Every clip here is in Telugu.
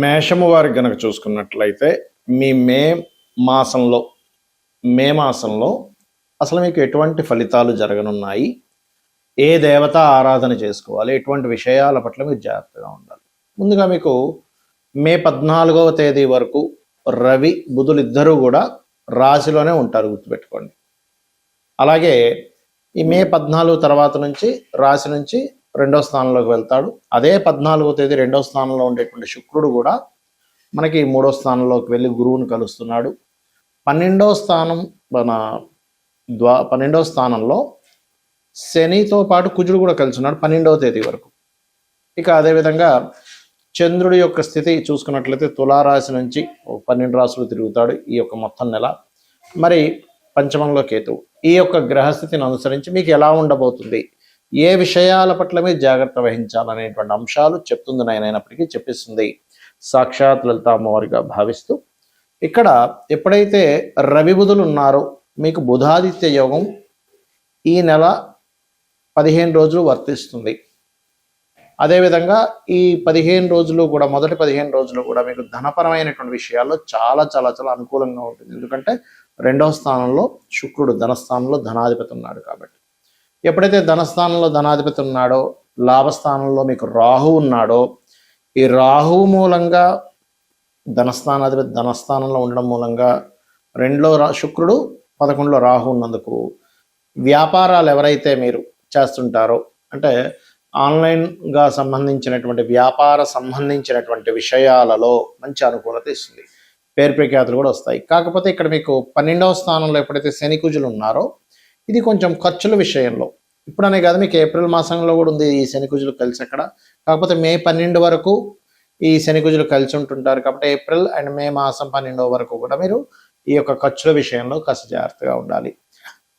మేషము వారి గనక చూసుకున్నట్లయితే మీ మాసంలో మే మాసంలో అసలు మీకు ఎటువంటి ఫలితాలు జరగనున్నాయి, ఏ దేవత ఆరాధన చేసుకోవాలి, ఎటువంటి విషయాల పట్ల మీరు జాగ్రత్తగా ఉండాలి. ముందుగా మీకు మే 14వ తేదీ వరకు రవి బుధులు ఇద్దరూ కూడా రాశిలోనే ఉంటారు, గుర్తుపెట్టుకోండి. అలాగే ఈ మే 14 తర్వాత నుంచి రాశి నుంచి 2వ స్థానంలోకి వెళ్తాడు. అదే 14వ తేదీ 2వ స్థానంలో ఉండేటువంటి శుక్రుడు కూడా మనకి 3వ స్థానంలోకి వెళ్ళి గురువుని కలుస్తున్నాడు. 12వ స్థానం 12వ స్థానంలో శనితో పాటు కుజుడు కూడా కలుస్తున్నాడు 12వ తేదీ వరకు. ఇక అదేవిధంగా చంద్రుడి యొక్క స్థితి చూసుకున్నట్లయితే తులారాశి నుంచి 12 రాశులు తిరుగుతాడు ఈ యొక్క మొత్తం నెల. మరి పంచమంలో కేతువు. ఈ యొక్క గ్రహస్థితిని అనుసరించి మీకు ఎలా ఉండబోతుంది, ఏ విషయాల పట్ల మీరు జాగ్రత్త వహించాలనేటువంటి అంశాలు చెప్తుంది అయినప్పటికీ చెప్పిస్తుంది సాక్షాత్ లలిత అమ్మవారిగా భావిస్తూ. ఇక్కడ ఎప్పుడైతే రవి బుధులు ఉన్నారో మీకు బుధాదిత్య యోగం ఈ నెల 15 రోజులు వర్తిస్తుంది. అదేవిధంగా ఈ 15 రోజులు కూడా మొదటి 15 రోజులు కూడా మీకు ధనపరమైనటువంటి విషయాల్లో చాలా చాలా చాలా అనుకూలంగా ఉంటుంది. ఎందుకంటే 2వ స్థానంలో శుక్రుడు ధనస్థానంలో ధనాధిపతి ఉన్నాడు కాబట్టి. ఎప్పుడైతే ధనస్థానంలో ధనాధిపతి ఉన్నాడో, లాభస్థానంలో మీకు రాహు ఉన్నాడో, ఈ రాహువు మూలంగా ధనస్థానాధిపతి ధనస్థానంలో ఉండడం మూలంగా 2లో శుక్రుడు 11లో రాహు ఉన్నందుకు వ్యాపారాలు ఎవరైతే మీరు చేస్తుంటారో, అంటే ఆన్లైన్గా సంబంధించినటువంటి వ్యాపార సంబంధించినటువంటి విషయాలలో మంచి అనుకూలత ఇస్తుంది, పేరు ప్రఖ్యాతులు కూడా వస్తాయి. కాకపోతే ఇక్కడ మీకు 12వ స్థానంలో ఎప్పుడైతే శని కుజులు ఉన్నారో ఇది కొంచెం ఖర్చుల విషయంలో, ఇప్పుడనే కాదు మీకు ఏప్రిల్ మాసంలో కూడా ఉంది ఈ శని కుజులు కలిసి అక్కడ. కాకపోతే మే 12 వరకు ఈ శని కుజులు కలిసి ఉంటుంటారు కాబట్టి ఏప్రిల్ అండ్ మే మాసం 12వ వరకు కూడా మీరు ఈ యొక్క ఖర్చుల విషయంలో కాస్త జాగ్రత్తగా ఉండాలి.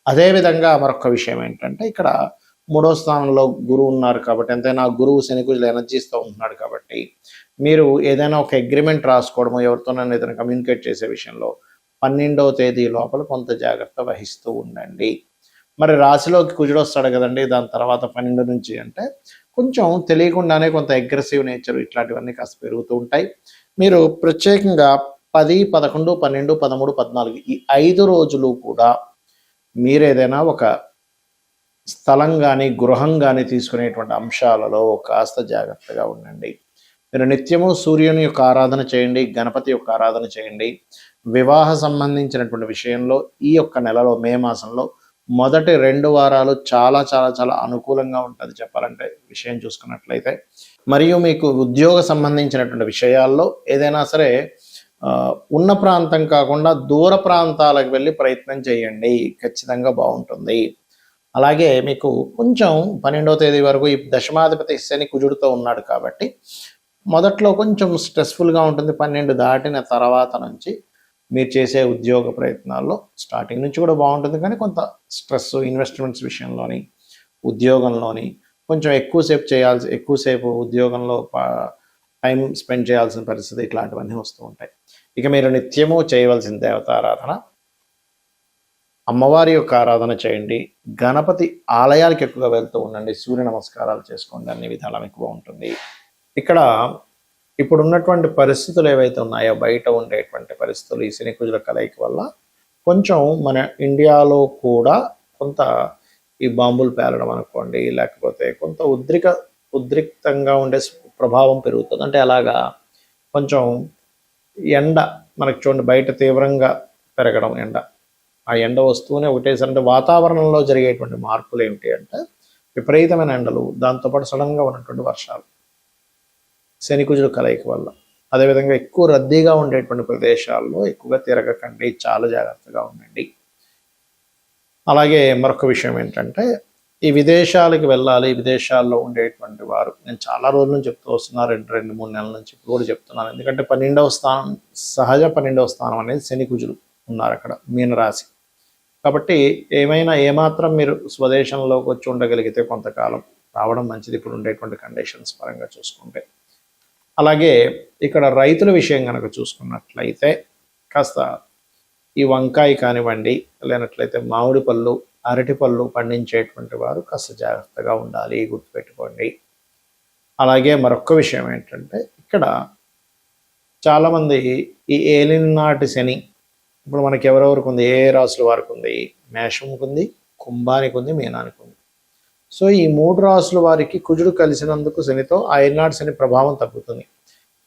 అదేవిధంగా మరొక విషయం ఏంటంటే ఇక్కడ 3వ స్థానంలో గురువు ఉన్నారు కాబట్టి, ఎంతైనా గురువు శని కుజులు ఎనర్జీస్తో ఉంటున్నాడు కాబట్టి మీరు ఏదైనా ఒక అగ్రిమెంట్ రాసుకోవడము, ఎవరితోనైనా ఏదైనా కమ్యూనికేట్ చేసే విషయంలో 12వ తేదీ లోపల కొంత జాగ్రత్త వహిస్తూ ఉండండి. మరి రాశిలోకి కుజుడు వస్తాడు కదండి, దాని తర్వాత 12 నుంచి అంటే కొంచెం తెలియకుండానే కొంత అగ్రెసివ్ నేచర్ ఇట్లాంటివన్నీ కాస్త పెరుగుతూ ఉంటాయి. మీరు ప్రత్యేకంగా 10, 11, 12, 13, 14 ఈ 5 రోజులు కూడా మీరు ఏదైనా ఒక స్థలం కానీ గృహం కానీ తీసుకునేటువంటి అంశాలలో కాస్త జాగ్రత్తగా ఉండండి. మీరు నిత్యము సూర్యుని యొక్క ఆరాధన చేయండి, గణపతి యొక్క ఆరాధన చేయండి. వివాహ సంబంధించినటువంటి విషయంలో ఈ యొక్క నెలలో మే మాసంలో మొదటి 2 వారాలు చాలా చాలా చాలా అనుకూలంగా ఉంటుంది చెప్పాలంటే విషయం చూసుకున్నట్లయితే. మరియు మీకు ఉద్యోగ సంబంధించినటువంటి విషయాల్లో ఏదైనా సరే ఉన్న ప్రాంతం కాకుండా దూర ప్రాంతాలకు వెళ్ళి ప్రయత్నం చేయండి, ఖచ్చితంగా బాగుంటుంది. అలాగే మీకు కొంచెం 12వ తేదీ వరకు ఈ దశమాధిపతి శని కుజుడితో ఉన్నాడు కాబట్టి మొదట్లో కొంచెం స్ట్రెస్ఫుల్గా ఉంటుంది. 12 దాటిన తర్వాత నుంచి మీరు చేసే ఉద్యోగ ప్రయత్నాల్లో స్టార్టింగ్ నుంచి కూడా బాగుంటుంది, కానీ కొంత స్ట్రెస్ ఇన్వెస్ట్మెంట్స్ విషయంలోని ఉద్యోగంలోని కొంచెం ఎక్కువసేపు ఉద్యోగంలో టైం స్పెండ్ చేయాల్సిన పరిస్థితి ఇట్లాంటివన్నీ వస్తూ ఉంటాయి. ఇక మీరు నిత్యము చేయవలసిన దేవతారాధన, అమ్మవారి యొక్క ఆరాధన చేయండి, గణపతి ఆలయాలకు ఎక్కువగా వెళ్తూ ఉండండి, సూర్య నమస్కారాలు చేసుకోండి, అన్ని విధాలా మీకు బాగుంటుంది. ఇక్కడ ఇప్పుడు ఉన్నటువంటి పరిస్థితులు ఏవైతే ఉన్నాయో బయట ఉండేటువంటి పరిస్థితులు ఈ శని కుజుల కలయిక వల్ల కొంచెం మన ఇండియాలో కూడా కొంత ఈ బాంబులు పేలడం అనుకోండి, లేకపోతే కొంత ఉద్రిక్తంగా ఉండే ప్రభావం పెరుగుతుంది. అంటే అలాగా కొంచెం ఎండ మనకు చూడండి బయట తీవ్రంగా పెరగడం ఎండ, ఆ ఎండ వస్తూనే ఒకటేసారి అంటే వాతావరణంలో జరిగేటువంటి మార్పులు ఏమిటి అంటే విపరీతమైన ఎండలు, దాంతోపాటు సడన్గా ఉన్నటువంటి వర్షాలు శని కుజుల కలయిక వల్ల. అదేవిధంగా ఎక్కువ రద్దీగా ఉండేటువంటి ప్రదేశాల్లో ఎక్కువగా తిరగకండి, చాలా జాగ్రత్తగా ఉండండి. అలాగే మరొక విషయం ఏంటంటే ఈ విదేశాలకు వెళ్ళాలి, విదేశాల్లో ఉండేటువంటి వారు నేను చాలా రోజుల నుంచి చెప్తూ వస్తున్నా, 2-3 నెలల నుంచి ఇప్పుడు కూడా చెప్తున్నాను. ఎందుకంటే 12వ స్థానం సహజ 12వ స్థానం అనేది శని కుజులు ఉన్నారు అక్కడ మీనరాశి కాబట్టి ఏమాత్రం మీరు స్వదేశంలోకి వచ్చి ఉండగలిగితే కొంతకాలం రావడం మంచిది ఇప్పుడు ఉండేటువంటి కండిషన్స్ పరంగా చూసుకుంటే. అలాగే ఇక్కడ రైతుల విషయం కనుక చూసుకున్నట్లయితే కాస్త ఈ వంకాయ కానివ్వండి, లేనట్లయితే మామిడి పళ్ళు, అరటి పళ్ళు పండించేటువంటి వారు కాస్త జాగ్రత్తగా ఉండాలి, గుర్తుపెట్టుకోండి. అలాగే మరొక విషయం ఏంటంటే ఇక్కడ చాలామంది ఈ ఏలినాటి శని ఇప్పుడు మనకి ఎవరెవరికి ఉంది, ఏ రాసుల వారికి ఉంది, మేషంకి ఉంది, కుంభానికి ఉంది, మీనానికి ఉంది. సో ఈ 3 రాసుల వారికి కుజుడు కలిసినందుకు శనితో ఆ ఏలినాటి శని ప్రభావం తగ్గుతుంది.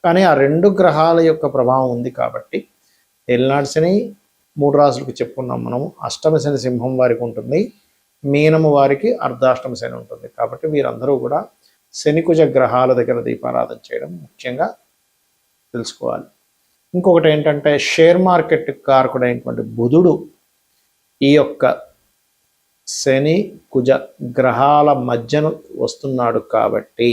కానీ ఆ 2 గ్రహాల యొక్క ప్రభావం ఉంది కాబట్టి ఏలినాటి శని 3 రాసులకు చెప్పుకున్నాం మనము. అష్టమ శని సింహం వారికి ఉంటుంది, మీనము వారికి అర్ధాష్టమ శని ఉంటుంది. కాబట్టి వీరందరూ కూడా శనికుజ గ్రహాల దగ్గర దీపారాధన చేయడం ముఖ్యంగా తెలుసుకోవాలి. ఇంకొకటి ఏంటంటే షేర్ మార్కెట్ కారకుడైనటువంటి బుధుడు ఈ యొక్క శని కుజ గ్రహాల మధ్యన వస్తున్నాడు కాబట్టి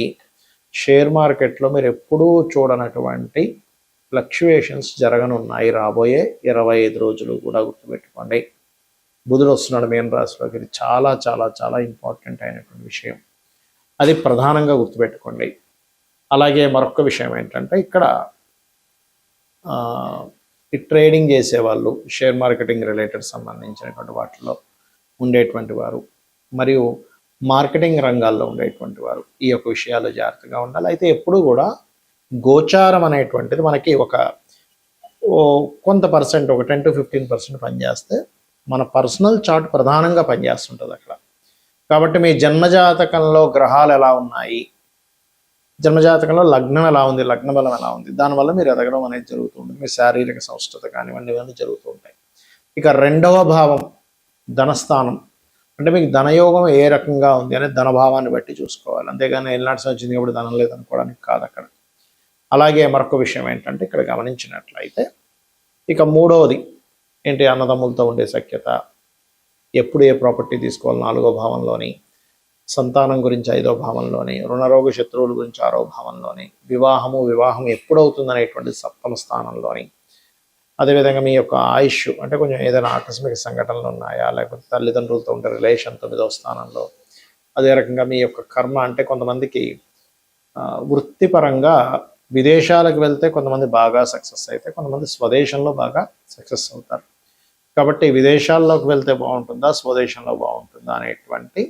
షేర్ మార్కెట్లో మీరు ఎప్పుడూ చూడనటువంటి ఫ్లక్చుయేషన్స్ జరగనున్నాయి రాబోయే 25 రోజులు కూడా గుర్తుపెట్టుకోండి. బుధుడు వస్తున్నాడు మీన రాశిలోకి. ఇది చాలా చాలా చాలా ఇంపార్టెంట్ అయినటువంటి విషయం, అది ప్రధానంగా గుర్తుపెట్టుకోండి. అలాగే మరొక విషయం ఏంటంటే ఇక్కడ ఈ ట్రేడింగ్ చేసేవాళ్ళు, షేర్ మార్కెటింగ్ రిలేటెడ్ సంబంధించినటువంటి వాటిలో ఉండేటువంటి వారు మరియు మార్కెటింగ్ రంగాల్లో ఉండేటువంటి వారు ఈ యొక్క విషయాలు జాగ్రత్తగా ఉండాలి. అయితే ఎప్పుడు కూడా గోచారం అనేటువంటిది మనకి కొంత పర్సెంట్, ఒక 10 to 15% పనిచేస్తే మన పర్సనల్ చార్ట్ ప్రధానంగా పనిచేస్తుంటుంది అక్కడ. కాబట్టి మీ జన్మజాతకంలో గ్రహాలు ఎలా ఉన్నాయి, జన్మజాతకంలో లగ్నం ఎలా ఉంది, లగ్న బలం ఎలా ఉంది, దానివల్ల మీరు ఎదగడం అనేది జరుగుతుంది. మీ శారీరక సంస్కృత కానివ్వండి ఇవన్నీ జరుగుతూ ఉంటాయి. ఇక 2వ భావం ధనస్థానం, అంటే మీకు ధనయోగం ఏ రకంగా ఉంది అనేది ధనభావాన్ని బట్టి చూసుకోవాలి. అంతేగాని ఎల్నాటి వచ్చింది కాబట్టి ధనం లేదనుకోవడానికి కాదు అక్కడ. అలాగే మరొక విషయం ఏంటంటే ఇక్కడ గమనించినట్లయితే ఇక 3వది ఏంటి, అన్నదమ్ములతో ఉండే సఖ్యత, ఎప్పుడు ఏ ప్రాపర్టీ తీసుకోవాలి 4వ భావంలోని, సంతానం గురించి 5వ భావంలోని, రుణరోగ శత్రువుల గురించి 6వ భావంలోని, వివాహం ఎప్పుడవుతుంది అనేటువంటి 7వ స్థానంలోని, అదేవిధంగా మీ యొక్క ఆయుష్ అంటే కొంచెం ఏదైనా ఆకస్మిక సంఘటనలు ఉన్నాయా, లేకపోతే తల్లిదండ్రులతో ఉండే రిలేషన్ 9వ స్థానంలో, అదే రకంగా మీ యొక్క కర్మ అంటే కొంతమందికి వృత్తిపరంగా విదేశాలకు వెళ్తే కొంతమంది బాగా సక్సెస్ అయితే, కొంతమంది స్వదేశంలో బాగా సక్సెస్ అవుతారు. కాబట్టి విదేశాల్లోకి వెళ్తే బాగుంటుందా, స్వదేశంలో బాగుంటుందా అనేటువంటి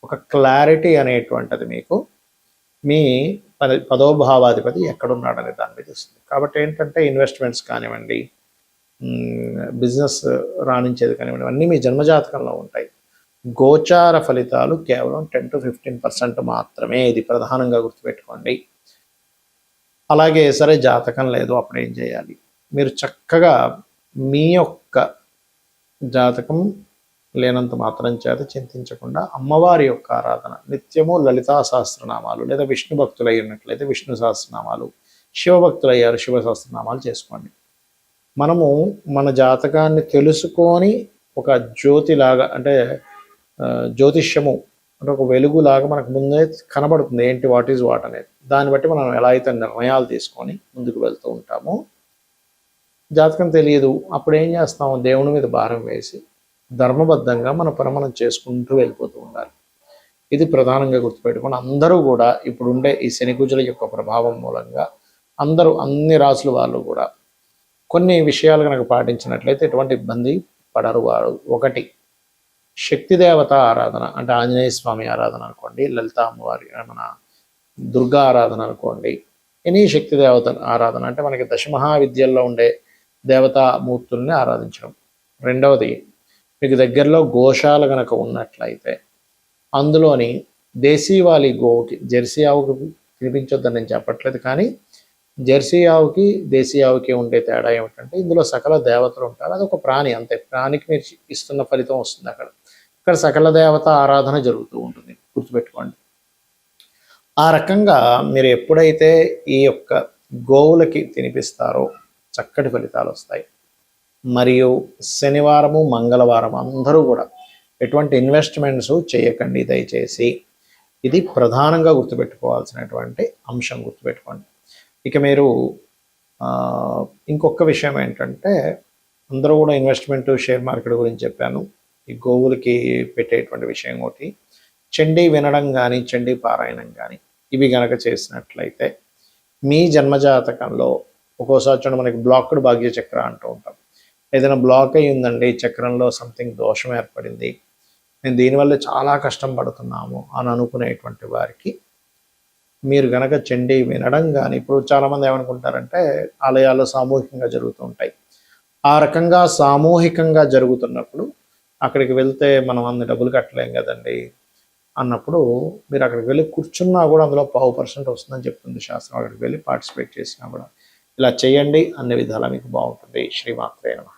ఒక క్లారిటీ అనేటువంటిది మీకు మీ 10వ భావాధిపతి ఎక్కడున్నాడనే దాని మీద వస్తుంది. కాబట్టి ఏంటంటే ఇన్వెస్ట్మెంట్స్ కానివ్వండి, బిజినెస్ రాణించేది కానివ్వండి, అన్నీ మీ జన్మజాతకంలో ఉంటాయి. గోచార ఫలితాలు కేవలం 10 to 15% మాత్రమే, ఇది ప్రధానంగా గుర్తుపెట్టుకోండి. అలాగే సరే జాతకం లేదు, అప్పుడు ఏం చేయాలి? మీరు చక్కగా మీ యొక్క జాతకం లేనంత మాత్రం చేత చింతించకుండా అమ్మవారి యొక్క ఆరాధన నిత్యము లలితా సహస్రనామాలు, లేదా విష్ణు భక్తులు అయినట్లయితే విష్ణు సహస్రనామాలు, శివభక్తులు అయ్యారు శివ సహస్రనామాలు చేసుకోండి. మనము మన జాతకాన్ని తెలుసుకొని ఒక జ్యోతిలాగా, అంటే జ్యోతిష్యము అంటే ఒక వెలుగులాగా మనకు ముందే కనబడుతుంది ఏంటి, వాట్ ఈజ్ వాట్ అనేది. దాన్ని బట్టి మనం ఎలా అయితే నిర్ణయాలు తీసుకొని ముందుకు వెళ్తూ ఉంటామో, జాతకం తెలియదు అప్పుడు ఏం చేస్తాము, దేవుని మీద భారం వేసి ధర్మబద్ధంగా మన పని మనం చేసుకుంటూ వెళ్ళిపోతూ ఉండాలి. ఇది ప్రధానంగా గుర్తుపెట్టుకొని అందరూ కూడా ఇప్పుడుండే ఈ శనికుజుల యొక్క ప్రభావం మూలంగా అందరూ అన్ని రాసుల వాళ్ళు కూడా కొన్ని విషయాలు కనుక పాటించినట్లయితే ఎటువంటి ఇబ్బంది పడరు వారు. ఒకటి, శక్తి దేవత ఆరాధన, అంటే ఆంజనేయ స్వామి ఆరాధన అనుకోండి, లలిత అమ్మవారి మన దుర్గా ఆరాధన అనుకోండి, ఎనీ శక్తి దేవత ఆరాధన అంటే మనకి దశమహావిద్యల్లో ఉండే దేవతామూర్తుల్ని ఆరాధించడం. రెండవది, మీకు దగ్గరలో గోశాల కనుక ఉన్నట్లయితే అందులోని దేశీవాలి గోవుకి, జెర్సీ ఆవుకి తినిపించొద్దని నేను చెప్పట్లేదు, కానీ జెర్సీ ఆవుకి దేశీ ఆవుకి ఉండే తేడా ఏమిటంటే ఇందులో సకల దేవతలు ఉంటారు. అది ఒక ప్రాణి, అంతే. ప్రాణికి మీరు ఇస్తున్న ఫలితం వస్తుంది అక్కడ. ఇక్కడ సకల దేవత ఆరాధన జరుగుతూ ఉంటుంది, గుర్తుపెట్టుకోండి. ఆ రకంగా మీరు ఎప్పుడైతే ఈ యొక్క గోవులకి తినిపిస్తారో చక్కటి ఫలితాలు వస్తాయి. మరియు శనివారము మంగళవారం అందరూ కూడా ఎటువంటి ఇన్వెస్ట్మెంట్స్ చేయకండి దయచేసి. ఇది ప్రధానంగా గుర్తుపెట్టుకోవాల్సినటువంటి అంశం, గుర్తుపెట్టుకోండి. ఇక మీరు ఇంకొక విషయం ఏంటంటే అందరూ కూడా ఇన్వెస్ట్మెంట్ షేర్ మార్కెట్ గురించి చెప్పాను. ఈ గోవులకి పెట్టేటువంటి విషయం ఒకటి, చండీ వినడం కానీ చండీ పారాయణం కానీ ఇవి గనక చేసినట్లయితే మీ జన్మజాతకంలో ఒక్కోసారి చూడండి మనకి బ్లాక్డ్ భాగ్య చక్ర అంటూ ఉంటాం. ఏదైనా బ్లాక్ అయ్యి ఉందండి చక్రంలో, సంథింగ్ దోషం ఏర్పడింది, నేను దీనివల్ల చాలా కష్టం పడుతున్నాము అని అనుకునేటువంటి వారికి మీరు గనక చండీ వినడం కానీ, ఇప్పుడు చాలామంది ఏమనుకుంటారంటే ఆలయాల్లో సామూహికంగా జరుగుతూ ఉంటాయి. ఆ రకంగా సామూహికంగా జరుగుతున్నప్పుడు అక్కడికి వెళ్తే మనం అన్ని డబ్బులు కట్టలేం కదండి అన్నప్పుడు మీరు అక్కడికి వెళ్ళి కూర్చున్నా కూడా అందులో 0.5% వస్తుందని చెప్తుంది శాస్త్రం. అక్కడికి వెళ్ళి పార్టిసిపేట్ చేసినా కూడా ఇలా చేయండి, అన్ని విధాలా మీకు బాగుంటుంది. శ్రీమాత్రే నమః.